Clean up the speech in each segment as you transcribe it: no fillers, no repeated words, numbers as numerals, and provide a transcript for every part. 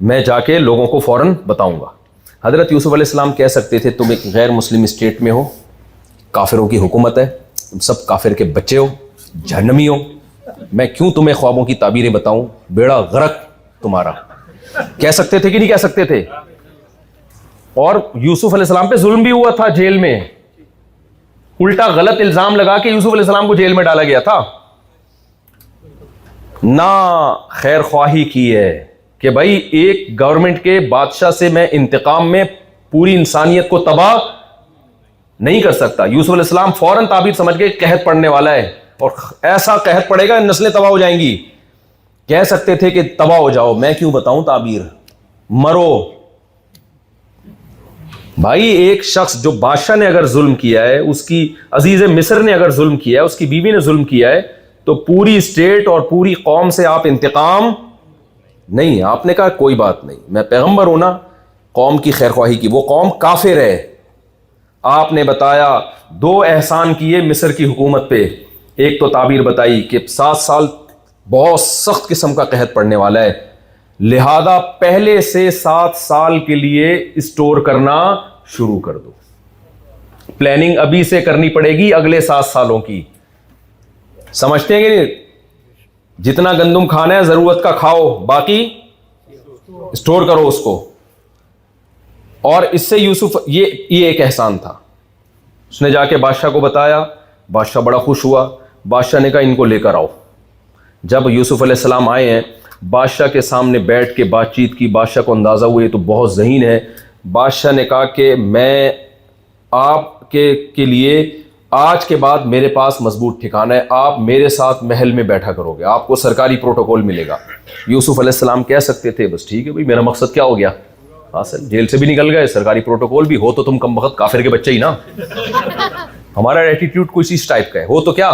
میں جا کے لوگوں کو فوراً بتاؤں گا. حضرت یوسف علیہ السلام کہہ سکتے تھے تم ایک غیر مسلم اسٹیٹ میں ہو, کافروں کی حکومت ہے, تم سب کافر کے بچے ہو, جہنمی ہو, میں کیوں تمہیں خوابوں کی تعبیریں بتاؤں, بیڑا غرق تمہارا. کہہ سکتے تھے کہ نہیں کہہ سکتے تھے؟ اور یوسف علیہ السلام پہ ظلم بھی ہوا تھا جیل میں, الٹا غلط الزام لگا کے یوسف علیہ السلام کو جیل میں ڈالا گیا تھا. نہ خیر خواہی کی ہے کہ بھائی ایک گورنمنٹ کے بادشاہ سے میں انتقام میں پوری انسانیت کو تباہ نہیں کر سکتا. یوسف علیہ السلام فوراً تعبیر سمجھ گئے قحط پڑنے والا ہے اور ایسا قحط پڑے گا نسلیں تباہ ہو جائیں گی. کہہ سکتے تھے کہ تباہ ہو جاؤ, میں کیوں بتاؤں تعبیر, مرو. بھائی ایک شخص جو بادشاہ نے اگر ظلم کیا ہے, اس کی عزیز مصر نے اگر ظلم کیا ہے, اس کی بیوی نے ظلم کیا ہے, تو پوری اسٹیٹ اور پوری قوم سے آپ انتقام نہیں. آپ نے کہا کوئی بات نہیں, میں پیغمبر ہوں نا, قوم کی خیر خواہی کی. وہ قوم کافر ہے. آپ نے بتایا 2 احسان کیے مصر کی حکومت پہ. ایک تو تعبیر بتائی کہ 7 سال بہت سخت قسم کا قحط پڑنے والا ہے, لہذا پہلے سے 7 سال کے لیے اسٹور کرنا شروع کر دو. پلاننگ ابھی سے کرنی پڑے گی اگلے 7 سالوں کی. سمجھتے ہیں کہ نہیں؟ جتنا گندم کھانا ہے ضرورت کا کھاؤ, باقی اسٹور کرو اس کو. اور اس سے یوسف یہ ایک احسان تھا. اس نے جا کے بادشاہ کو بتایا, بادشاہ بڑا خوش ہوا. بادشاہ نے کہا ان کو لے کر آؤ. جب یوسف علیہ السلام آئے ہیں, بادشاہ کے سامنے بیٹھ کے بات چیت کی. بادشاہ کو اندازہ ہوئے تو بہت ذہین ہے. بادشاہ نے کہا کہ میں آپ کے لیے آج کے بعد میرے پاس مضبوط ٹھکانہ ہے, آپ میرے ساتھ محل میں بیٹھا کرو گے, آپ کو سرکاری پروٹوکول ملے گا. یوسف علیہ السلام کہہ سکتے تھے بس ٹھیک ہے بھائی, میرا مقصد کیا ہو گیا حاصل, جیل سے بھی نکل گئے, سرکاری پروٹوکول بھی ہو, تو تم کم وقت کافر کے بچے ہی نا. ہمارا ایٹیٹیوڈ کوئی اسی ٹائپ کا ہے, ہو تو کیا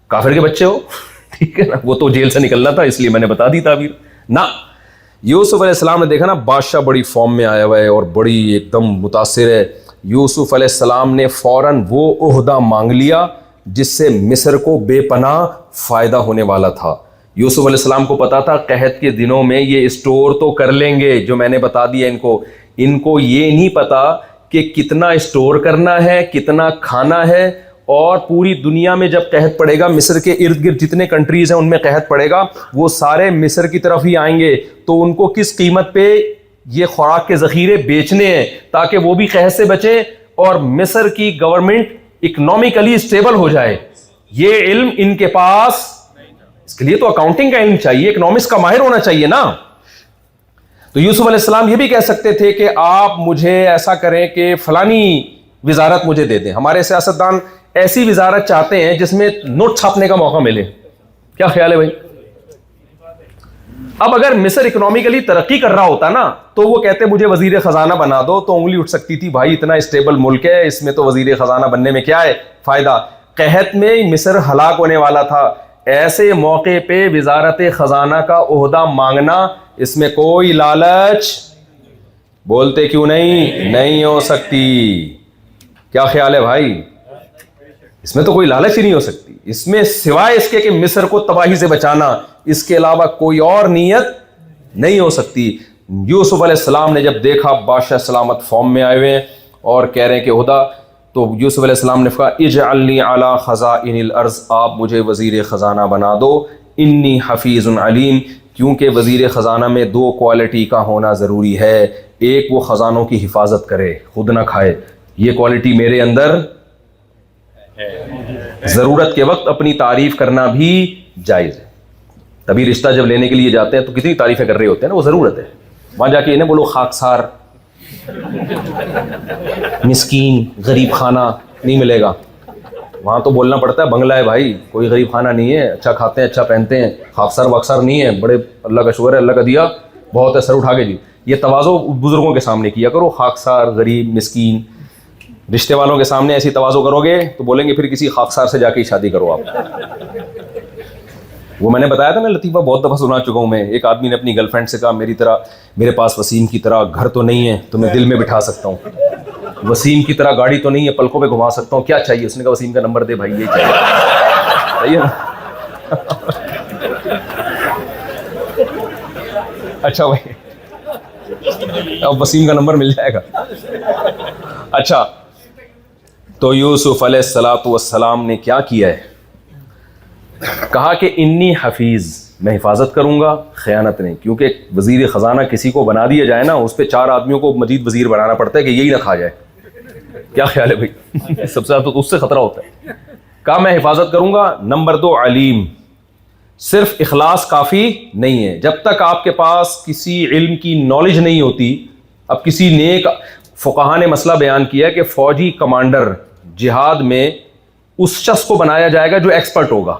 کافر کے بچے ہو, ٹھیک ہے نا. وہ تو جیل سے نکلنا تھا اس لیے میں نے بتا دی تعبیر نا. یوسف علیہ السلام نے دیکھا نا بادشاہ بڑی فارم میں آیا ہوا ہے اور بڑی ایک دم متاثر ہے. یوسف علیہ السلام نے فوراً وہ عہدہ مانگ لیا جس سے مصر کو بے پناہ فائدہ ہونے والا تھا. یوسف علیہ السلام کو پتا تھا قحط کے دنوں میں یہ اسٹور تو کر لیں گے جو میں نے بتا دیا ان کو یہ نہیں پتا کہ کتنا اسٹور کرنا ہے, کتنا کھانا ہے. اور پوری دنیا میں جب قحط پڑے گا, مصر کے ارد گرد جتنے کنٹریز ہیں ان میں قحط پڑے گا, وہ سارے مصر کی طرف ہی آئیں گے. تو ان کو کس قیمت پہ یہ خوراک کے ذخیرے بیچنے ہیں تاکہ وہ بھی قحط سے بچیں اور مصر کی گورنمنٹ اکنامکلی اسٹیبل ہو جائے. یہ علم ان کے پاس, اس کے لیے تو اکاؤنٹنگ کا علم چاہیے, اکنامکس کا ماہر ہونا چاہیے نا. تو یوسف علیہ السلام یہ بھی کہہ سکتے تھے کہ آپ مجھے ایسا کریں کہ فلانی وزارت مجھے دے دیں. ہمارے سیاستدان ایسی وزارت چاہتے ہیں جس میں نوٹ چھاپنے کا موقع ملے. کیا خیال ہے بھائی؟ اب اگر مصر اکنامکلی ترقی کر رہا ہوتا نا تو وہ کہتے مجھے وزیر خزانہ بنا دو, تو انگلی اٹھ سکتی تھی, بھائی اتنا اسٹیبل ملک ہے, اس میں تو وزیر خزانہ بننے میں کیا ہے فائدہ. قحط میں مصر ہلاک ہونے والا تھا, ایسے موقع پہ وزارت خزانہ کا عہدہ مانگنا, اس میں کوئی لالچ, بولتے کیوں نہیں ہو سکتی. کیا خیال ہے بھائی؟ اس میں تو کوئی لالچ ہی نہیں ہو سکتی. اس میں سوائے اس کے کہ مصر کو تباہی سے بچانا, اس کے علاوہ کوئی اور نیت نہیں ہو سکتی. یوسف علیہ السلام نے جب دیکھا بادشاہ سلامت فارم میں آئے ہوئے ہیں اور کہہ رہے ہیں کہ عہدہ, تو یوسف علیہ السلام نے کہا اجعلنی علی خزائن الارض, آپ مجھے وزیر خزانہ بنا دو. انی حفیظ علیم, کیونکہ وزیر خزانہ میں 2 کوالٹی کا ہونا ضروری ہے. ایک وہ خزانوں کی حفاظت کرے, خود نہ کھائے, یہ کوالٹی میرے اندر, ضرورت کے وقت اپنی تعریف کرنا بھی جائز ہے. تبھی رشتہ جب لینے کے لیے جاتے ہیں تو کتنی تعریفیں کر رہے ہوتے ہیں نا, وہ ضرورت ہے. وہاں جا کے انہیں بولو خاکسار, مسکین, غریب خانہ نہیں ملے گا. وہاں تو بولنا پڑتا ہے بنگلہ ہے بھائی, کوئی غریب خانہ نہیں ہے, اچھا کھاتے ہیں, اچھا پہنتے ہیں, خاکسار واکسار نہیں ہے, بڑے اللہ کا شکر ہے, اللہ کا دیا بہت ہے, سر اٹھا کے جی. یہ تواضع بزرگوں کے سامنے کیا کرو, خاکسار, غریب, مسکین. رشتے والوں کے سامنے ایسی تواضع کرو گے تو بولیں گے پھر کسی خاکسار سے جا کے شادی کرو آپ. وہ میں نے بتایا تھا نا لطیفہ, بہت دفعہ سنا چکا ہوں میں. ایک آدمی نے اپنی گرل فرینڈ سے کہا میرے پاس وسیم کی طرح گھر تو نہیں ہے تو میں دل میں بٹھا سکتا ہوں, وسیم کی طرح گاڑی تو نہیں ہے پلکوں پہ گھما سکتا ہوں, کیا چاہیے؟ اس نے کہا وسیم کا نمبر دے بھائی, یہ چاہیے. صحیح ہے نا. اچھا بھائی, اب وسیم کا نمبر مل جائے گا. اچھا, تو یوسف علیہ الصلوۃ والسلام نے کیا کیا ہے؟ کہا کہ انی حفیظ, میں حفاظت کروں گا, خیانت نہیں. کیونکہ وزیر خزانہ کسی کو بنا دیا جائے نا, اس پہ 4 آدمیوں کو مزید وزیر بنانا پڑتا ہے کہ یہی نہ کھا جائے. کیا خیال ہے بھائی؟ سب سے زیادہ تو اس سے خطرہ ہوتا ہے. کہا میں حفاظت کروں گا. نمبر 2, علیم. صرف اخلاص کافی نہیں ہے. جب تک آپ کے پاس کسی علم کی نالج نہیں ہوتی, اب کسی نیک فقہا نے مسئلہ بیان کیا کہ فوجی کمانڈر جہاد میں اس شخص کو بنایا جائے گا جو ایکسپرٹ ہوگا.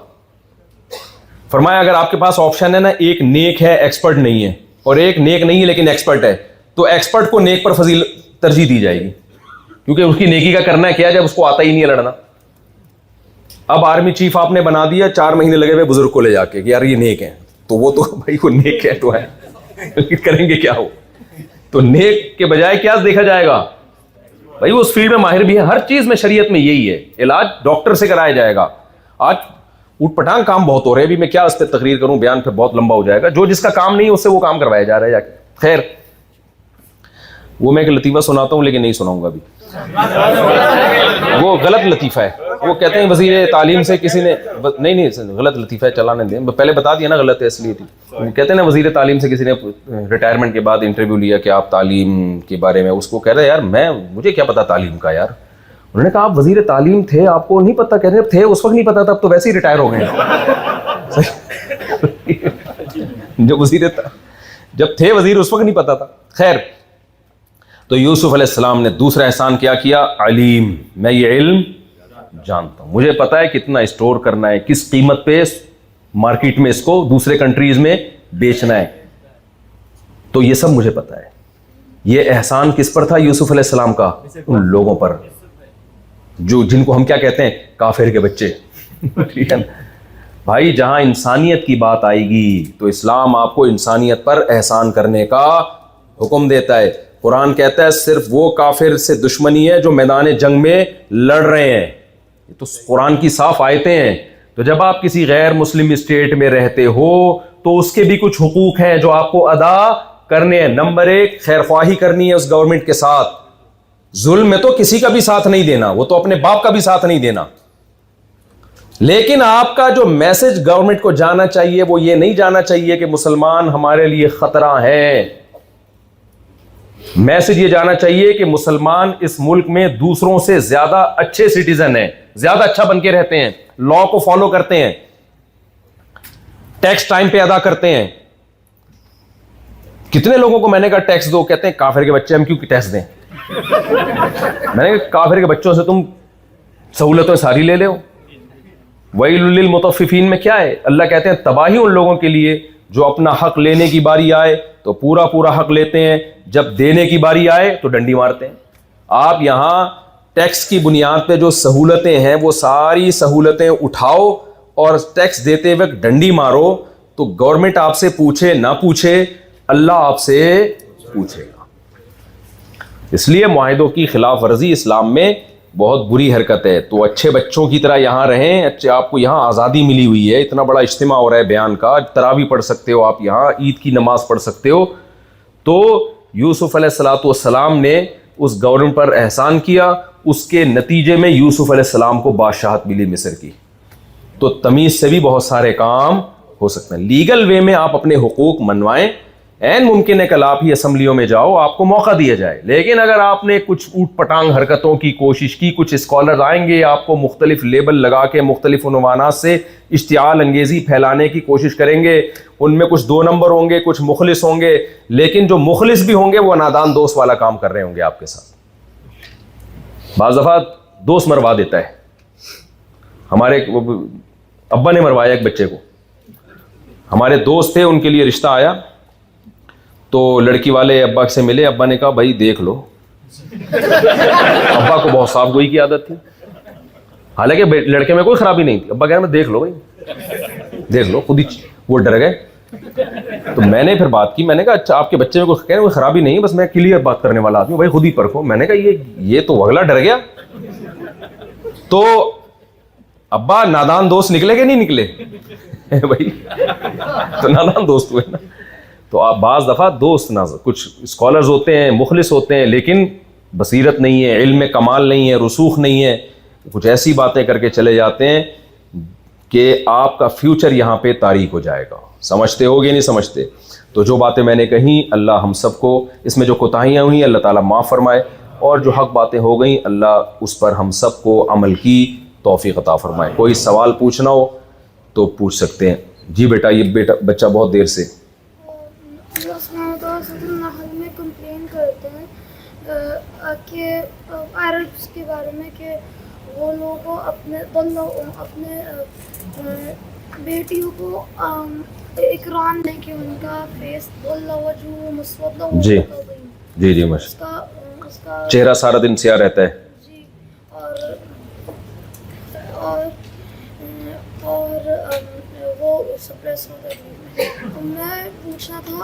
فرمایا اگر آپ کے پاس آپشن ہے نا, ایک نیک ہے ایکسپرٹ نہیں ہے, اور ایک نیک نہیں ہے لیکن ایکسپرٹ ہے, تو ایکسپرٹ کو نیک پر ترجیح دی جائے گی, کیونکہ اس کی نیکی کا کرنا ہے کیا جب اس کو آتا ہی نہیں ہے لڑنا. اب آرمی چیف آپ نے بنا دیا, 4 مہینے لگے ہوئے بزرگ کو لے جا کے کہ یار یہ نیک ہیں, تو وہ تو بھائی وہ نیک ہے تو ہے, کریں گے کیا ہو. تو نیک کے بجائے کیا دیکھا جائے گا بھائی, وہ اس فیلڈ میں ماہر بھی ہے. ہر چیز میں شریعت میں یہی ہے, علاج ڈاکٹر سے کرایا جائے گا. آج اوٹ پٹانگ کام بہت ہو رہے ہیں, ابھی میں کیا اس پہ تقریر کروں, بیان پہ بہت لمبا ہو جائے گا. جو جس کا کام نہیں ہے اس سے وہ کام کروایا جا رہا ہے جا کے. خیر, وہ میں ایک لطیفہ سناتا ہوں لیکن نہیں سناؤں گا ابھی, وہ غلط لطیفہ ہے. وہ کہتے ہیں وزیر تعلیم سے کسی نے, نہیں غلط لطیفہ ہے, چلانے دیں, پہلے بتا دیا نا غلط ہے اس لیے تھی. کہتے ہیں نا وزیر تعلیم سے کسی نے ریٹائرمنٹ کے بعد انٹرویو لیا کہ آپ تعلیم کے بارے میں, اس کو کہہ رہے یار مجھے کیا پتا تعلیم کا یار. انہوں نے کہا آپ وزیر تعلیم تھے, آپ کو نہیں پتا. کہہ رہے تھے اس وقت نہیں پتا تھا, اب تو ویسے ہی ریٹائر ہو گئے. جب تھے وزیر اس وقت نہیں پتا تھا. خیر, تو یوسف علیہ السلام نے دوسرا احسان کیا کیا, علیم, میں یہ علم جانتا ہوں, مجھے پتا ہے کتنا اسٹور کرنا ہے, کس قیمت پہ مارکیٹ میں اس کو دوسرے کنٹریز میں بیچنا ہے, تو یہ سب مجھے پتا ہے. یہ احسان کس پر تھا یوسف علیہ السلام کا؟ ان لوگوں پر جو جن کو ہم کیا کہتے ہیں, کافر کے بچے. ٹھیک ہے نا بھائی, جہاں انسانیت کی بات آئے گی تو اسلام آپ کو انسانیت پر احسان کرنے کا حکم دیتا ہے. قرآن کہتا ہے صرف وہ کافر سے دشمنی ہے جو میدان جنگ میں لڑ رہے ہیں. یہ تو قرآن کی صاف آیتیں ہیں. تو جب آپ کسی غیر مسلم اسٹیٹ میں رہتے ہو تو اس کے بھی کچھ حقوق ہیں جو آپ کو ادا کرنے ہیں. نمبر 1, خیر خواہی کرنی ہے اس گورنمنٹ کے ساتھ. ظلم میں تو کسی کا بھی ساتھ نہیں دینا, وہ تو اپنے باپ کا بھی ساتھ نہیں دینا. لیکن آپ کا جو میسج گورنمنٹ کو جانا چاہیے وہ یہ نہیں جانا چاہیے کہ مسلمان ہمارے لیے خطرہ ہیں. میسج یہ جانا چاہیے کہ مسلمان اس ملک میں دوسروں سے زیادہ اچھے سٹیزن ہیں, زیادہ اچھا بن کے رہتے ہیں, لا کو فالو کرتے ہیں, ٹیکس ٹائم پہ ادا کرتے ہیں. کتنے لوگوں کو میں نے کہا ٹیکس دو, کہتے ہیں کافر کے بچے ہم کیوں ٹیکس دیں. میں نے کہا کافر کے بچوں سے تم سہولتیں ساری لے لو. ویل للمطففین میں کیا ہے؟ اللہ کہتے ہیں تباہی ان لوگوں کے لیے جو اپنا حق لینے کی باری آئے تو پورا پورا حق لیتے ہیں, جب دینے کی باری آئے تو ڈنڈی مارتے ہیں. آپ یہاں ٹیکس کی بنیاد پہ جو سہولتیں ہیں وہ ساری سہولتیں اٹھاؤ اور ٹیکس دیتے وقت ڈنڈی مارو, تو گورنمنٹ آپ سے پوچھے نہ پوچھے, اللہ آپ سے پوچھے گا. اس لیے معاہدوں کی خلاف ورزی اسلام میں بہت بری حرکت ہے. تو اچھے بچوں کی طرح یہاں رہیں. اچھے, آپ کو یہاں آزادی ملی ہوئی ہے, اتنا بڑا اجتماع ہو رہا ہے بیان کا, تراویح پڑھ سکتے ہو آپ یہاں, عید کی نماز پڑھ سکتے ہو. تو یوسف علیہ الصلوۃ والسلام نے اس گورنمنٹ پر احسان کیا, اس کے نتیجے میں یوسف علیہ السلام کو بادشاہت ملی مصر کی. تو تمیز سے بھی بہت سارے کام ہو سکتے ہیں. لیگل وے میں آپ اپنے حقوق منوائیں. این ممکن ہے کل آپ ہی اسمبلیوں میں جاؤ, آپ کو موقع دیا جائے. لیکن اگر آپ نے کچھ اوٹ پٹانگ حرکتوں کی کوشش کی, کچھ اسکالر آئیں گے آپ کو مختلف لیبل لگا کے مختلف عنوانات سے اشتعال انگیزی پھیلانے کی کوشش کریں گے, ان میں کچھ 2 نمبر ہوں گے, کچھ مخلص ہوں گے, لیکن جو مخلص بھی ہوں گے وہ نادان دوست والا کام کر رہے ہوں گے آپ کے ساتھ. بعض دفعہ دوست مروا دیتا ہے. ہمارے ابا نے مروایا ایک بچے کو, ہمارے دوست تھے, ان کے لیے رشتہ آیا تو لڑکی والے ابا سے ملے. ابا نے کہا بھائی دیکھ لو. ابا کو بہت صاف گوئی کی عادت تھی, حالانکہ لڑکے میں کوئی خرابی نہیں تھی. ابا کہہ رہے دیکھ لو بھائی, دیکھ لو. خود ہی وہ ڈر گئے. تو میں نے پھر بات کی, میں نے کہا اچھا آپ کے بچے میں کوئی خرابی نہیں ہے, بس میں کلیئر بات کرنے والا آدمی ہوں بھائی, خود ہی پرکھو. میں نے کہا یہ تو اگلا ڈر گیا. تو ابا نادان دوست نکلے کہ نہیں نکلے بھائی؟ تو نادان دوست ہوئے نا. تو تو آپ بعض دفعہ دوست نہ، کچھ اسکالرز ہوتے ہیں مخلص ہوتے ہیں لیکن بصیرت نہیں ہے، علم میں کمال نہیں ہے، رسوخ نہیں ہے، کچھ ایسی باتیں کر کے چلے جاتے ہیں کہ آپ کا فیوچر یہاں پہ تاریک ہو جائے گا. سمجھتے ہو گے نہیں سمجھتے؟ تو جو باتیں میں نے کہیں اللہ ہم سب کو اس میں جو کوتاہیاں ہوئی اللہ تعالیٰ معاف فرمائے، اور جو حق باتیں ہو گئیں اللہ اس پر ہم سب کو عمل کی توفیق عطا فرمائے. کوئی سوال پوچھنا ہو تو پوچھ سکتے ہیں. جی بیٹا، یہ بچہ بہت دیر سے نحل میں کمپلین کرتے ہیں کہ عربس کے بارے میں کہ وہ لوگ اپنے بیٹیوں کو اکرام دیں کہ ان کا فیس وجہ مسود جی جی جی اس کا چہرہ سارا دن سیاہ رہتا ہے. جی اور وہ سپریس ہو گئی. میں پوچھنا تھا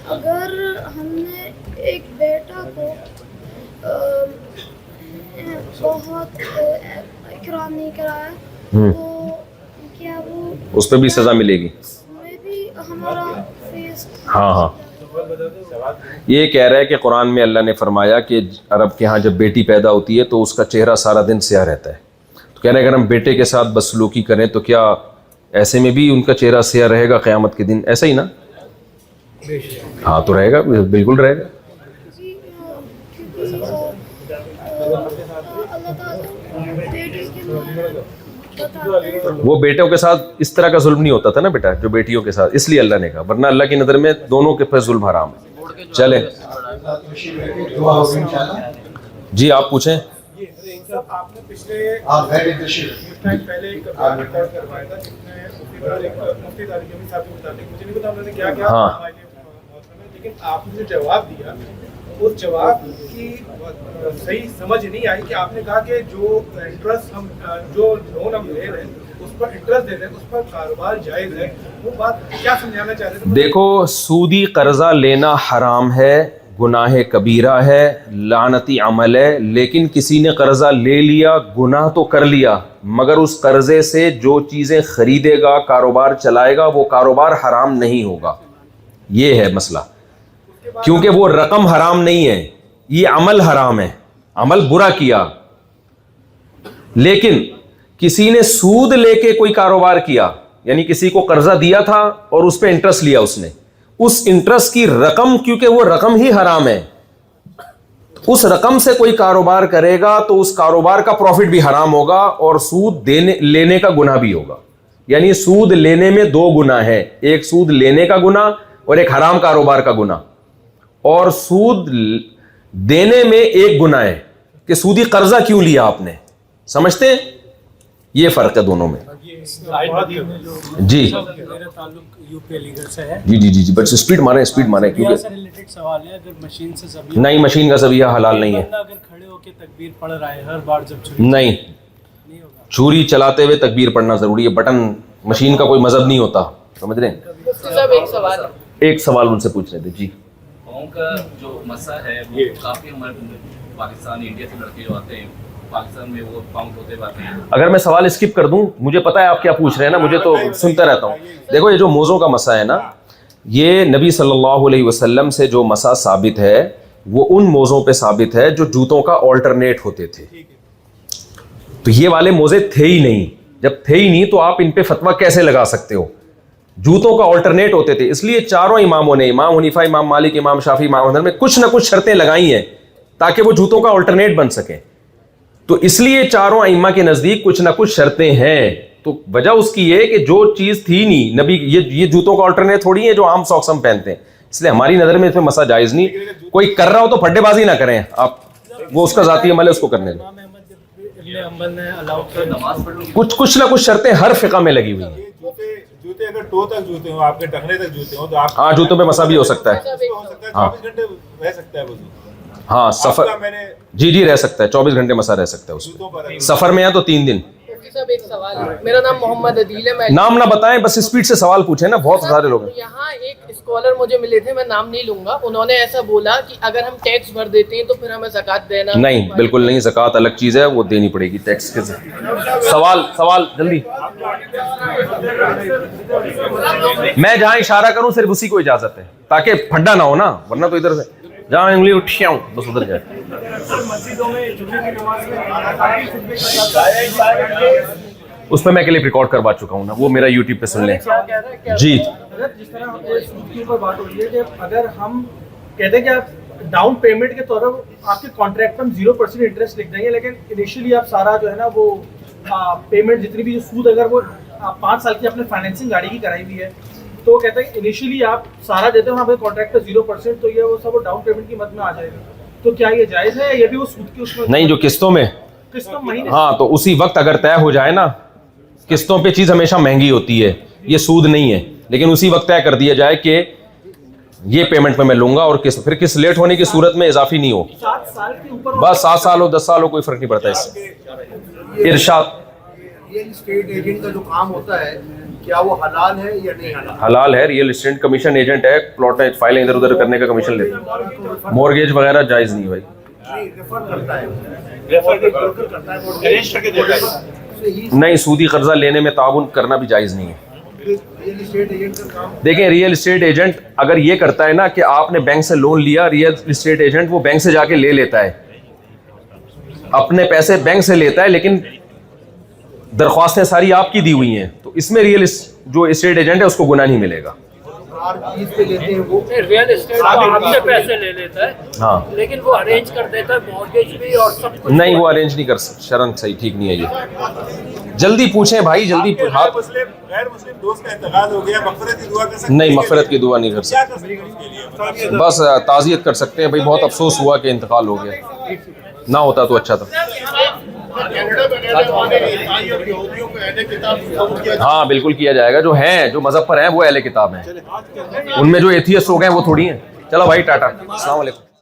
اگر ہم نے ایک بیٹا کو بہت اکرام نہیں کرایا تو کیا وہ اس پہ بھی سزا ملے گی؟ اس میں بھی ہمارا فیس ہاں یہ کہہ رہا ہے کہ قرآن میں اللہ نے فرمایا کہ عرب کے ہاں جب بیٹی پیدا ہوتی ہے تو اس کا چہرہ سارا دن سیاہ رہتا ہے. تو کہہ رہے ہیں اگر ہم بیٹے کے ساتھ بدسلوکی کریں تو کیا ایسے میں بھی ان کا چہرہ سیاہ رہے گا قیامت کے دن؟ ایسا ہی نا؟ ہاں تو رہے گا، بالکل رہے گا. وہ بیٹوں کے ساتھ اس طرح کا ظلم نہیں ہوتا تھا نا بیٹا جو بیٹیوں کے ساتھ، اس لیے اللہ نے کہا، ورنہ اللہ کی نظر میں دونوں کے پہ ظلم حرام ہے. چلیں جی آپ پوچھیں. آپ نے پچھلے پہلے ایک ریکارڈ کروایا تھا جس میں مفتی طارق جمیل صاحب کے متعلق مجھے نہیں پتا انہوں نے کیا کیا، لیکن آپ نے جو جواب دیا اس جواب کی صحیح سمجھ نہیں آئی کہ آپ نے کہا کہ جو انٹرسٹ ہم جو لون ہم لے رہے ہیں اس پر انٹرسٹ دے رہے ہیں اس پر کاروبار جائز ہے. وہ بات کیا سمجھانا چاہ رہے تھے؟ دیکھو سودی قرضہ لینا حرام ہے، گناہ کبیرہ ہے، لعنتی عمل ہے، لیکن کسی نے قرضہ لے لیا گناہ تو کر لیا، مگر اس قرضے سے جو چیزیں خریدے گا کاروبار چلائے گا وہ کاروبار حرام نہیں ہوگا. یہ ہے مسئلہ، کیونکہ وہ رقم حرام نہیں ہے، یہ عمل حرام ہے، عمل برا کیا. لیکن کسی نے سود لے کے کوئی کاروبار کیا، یعنی کسی کو قرضہ دیا تھا اور اس پہ انٹرسٹ لیا اس نے، اس انٹرسٹ کی رقم، کیونکہ وہ رقم ہی حرام ہے، اس رقم سے کوئی کاروبار کرے گا تو اس کاروبار کا پروفٹ بھی حرام ہوگا اور سود لینے کا گناہ بھی ہوگا. یعنی سود لینے میں دو گناہ ہے، ایک سود لینے کا گناہ اور ایک حرام کاروبار کا گناہ. اور سود دینے میں ایک گناہ ہے کہ سودی قرضہ کیوں لیا آپ نے، سمجھتے ہیں؟ یہ فرق ہے دونوں میں. جی میرا تعلق یو پی علی گڑھ سے ہے. جی جی جی جی بس اسپیڈ ماریں کیونکہ سے ریلیٹڈ سوال ہے. اگر مشین سے ذبیحہ، نہیں مشین کا ذبیحہ حلال نہیں ہے. بندہ اگر کھڑے ہو کے تکبیر پڑھ رہا ہے ہر بار جب چھری نہیں، نہیں ہوگا. چھری چلاتے ہوئے تکبیر پڑھنا ضروری ہے، بٹن مشین کا کوئی مذہب نہیں ہوتا، سمجھ رہے ہیں؟ ایک سوال ان سے پوچھ رہے تھے. جی پاؤں کا جو مسا ہے وہ کافی ہمارے پاکستان انڈیا سے لڑکے جو آتے ہیں پاکستان میں وہ پاؤں دھوتے پاتے ہیں. اگر میں سوال اسکپ کر دوں، مجھے پتا ہے آپ کیا پوچھ رہے ہیں نا، مجھے تو سنتا رہتا ہوں. دیکھو یہ جو موزوں کا مسا ہے نا، یہ نبی صلی اللہ علیہ وسلم سے جو مسا ثابت ہے وہ ان موزوں پہ ثابت ہے جو جوتوں کا آلٹرنیٹ ہوتے تھے. تو یہ والے موزے تھے ہی نہیں، جب تھے ہی نہیں تو آپ ان پہ فتویٰ کیسے لگا سکتے ہو؟ جوتوں کا آلٹرنیٹ ہوتے تھے، اس لیے چاروں اماموں نے، امام حنیفہ، امام مالک، امام شافعی، امام احمد، میں کچھ نہ کچھ شرطیں لگائی ہیں تاکہ وہ جوتوں کا آلٹرنیٹ بن سکیں. تو اس لیے چاروں ائمہ کے نزدیک کچھ نہ کچھ شرطیں ہیں. تو وجہ اس کی یہ کہ جو چیز تھی نہیں نبی، یہ جوتوں کا آلٹرنیٹ تھوڑی ہے جو عام ساکس ہم پہنتے ہیں، اس لیے ہماری نظر میں اس میں مسا جائز نہیں. کوئی کر رہا ہو تو پھڈے بازی نہ کریں آپ، وہ اس کا ذاتی عمل ہے، اس کو کرنے دیں. امام احمد ابن حنبل نے الاؤ کیا نماز پڑھنے کچھ نہ کچھ شرطیں ہر فقہ میں لگی ہوئی ہیں. جوتے اگر ٹو تک جوتے ہوں، آپ کے ٹخنے تک جوتے ہوں تو آپ ہاں جوتوں پہ مسا بھی ہو سکتا ہے. 24 گھنٹے رہ سکتا ہے وضو. ہاں سفر، جی رہ سکتا ہے، 24 گھنٹے مسا رہ سکتا ہے اس میں. سفر میں ہے تو 3 دن. ایک سوال ہے. میرا نام محمد عدیل ہے. میں نام نہ بتائیں، بس اسپیڈ سے سوال پوچھیں نا، بہت سارے لوگ ہیں. یہاں ایک اسکالر مجھے ملے تھے, میں نام نہیں لوں گا, انہوں نے ایسا بولا کہ اگر ہم ٹیکس بھر دیتے ہیں تو پھر ہمیں زکوٰۃ دینا نہیں, بالکل نہیں, زکوٰۃ الگ چیز ہے, وہ دینی پڑے گی ٹیکس کے ذریعے. سوال جلدی, میں جہاں اشارہ کروں صرف اسی کو اجازت ہے, تاکہ پھڈا نہ ہو نا, ورنہ تو ادھر سے جہاں انگلی اٹھیا ہوں بس ادھر جائے. اس پہ میں کلپ ریکارڈ کروا چکا ہوں نا, وہ میرا یوٹیوب پہ سن لیں. جی جس طرح سود کے اوپر بات ہو رہی ہے کہ اگر ہم کہتے ہیں کہ آپ ڈاؤن پیمنٹ کے طور پر آپ کے کانٹریکٹ پر ہم 0% انٹرسٹ لکھ دیں گے, لیکن انیشلی آپ سارا جو ہے نا وہ پیمنٹ جتنی بھی سود, اگر وہ 5 سال کی آپ نے فائنینسنگ گاڑی کی کرائی ہوئی ہے تو وہ کہتے ہیں کہ انیشلی آپ سارا دیتے ہیں, آپ کانٹریکٹ پہ 0%, تو یہ وہ سب ڈاؤن پیمنٹ کی مد میں آ جائے گا. تو کیا یہ جائز ہے, یہ بھی وہ سود کی اس میں نہیں, جو قسطوں میں, مہینے, ہاں تو اسی وقت اگر طے ہو جائے نا, قسطوں پہ چیز ہمیشہ مہنگی ہوتی ہے, یہ سود نہیں ہے, لیکن اسی وقت طے کر دیا جائے کہ یہ پیمنٹ پہ میں لوں گا, اور پھر کس لیٹ ہونے کی صورت میں اضافی نہیں ہو, 7 سال کے اوپر بس 7 سال ہو 10 سال ہو کوئی فرق نہیں پڑتا اس سے. ارشاد, ریئل اسٹیٹ ایجنٹ کا جو کام ہوتا ہے کیا وہ حلال ہے یا نہیں حلال؟ حلال ہے, ریئل اسٹیٹ کمیشن ایجنٹ ہے, پلاٹ فائلیں ادھر ادھر کرنے کا کمیشن لیتے ہیں. مورگیج وغیرہ جائز نہیں بھائی, ریفر کرتا ہے, نہیں, سودی قرضہ لینے میں تعاون کرنا بھی جائز نہیں ہے. ریئل اسٹیٹ ایجنٹ کا کام دیکھیں, ریئل اسٹیٹ ایجنٹ اگر یہ کرتا ہے نا کہ آپ نے بینک سے لون لیا, ریئل اسٹیٹ ایجنٹ وہ بینک سے جا کے لے لیتا ہے, اپنے پیسے بینک سے لیتا ہے, لیکن درخواستیں ساری آپ کی دی ہوئی ہیں, تو اس میں جو اسٹیٹ ایجنٹ ہے اس کو گناہ نہیں ملے گا. چیز پہ لیتے ہیں وہ ریئل اسٹیٹ آپ سے پیسے لے لیتا ہے, ہاں, لیکن وہ ارینج کر دیتا ہے مورگیج بھی اور سب کچھ. نہیں, وہ ارینج نہیں کر سکتا, شرن صحیح ٹھیک نہیں ہے یہ. جلدی پوچھیں بھائی, جلدی ہاتھ. غیر مسلم دوست کا انتقال ہو گیا, مغفرت کی دعا کر سکتے ہیں؟ نہیں, مغفرت کی دعا نہیں کر سکتے, بس تعزیت کر سکتے ہیں, بھائی بہت افسوس ہوا کہ انتقال ہو گیا, نہ ہوتا تو اچھا تھا. ہاں بالکل کیا جائے گا, جو ہیں جو مذہب پر ہیں وہ اہل کتاب ہیں, ان میں جو ایتھیسٹ ہو گئے ہیں وہ تھوڑی ہیں. چلو بھائی, ٹاٹا, السلام علیکم.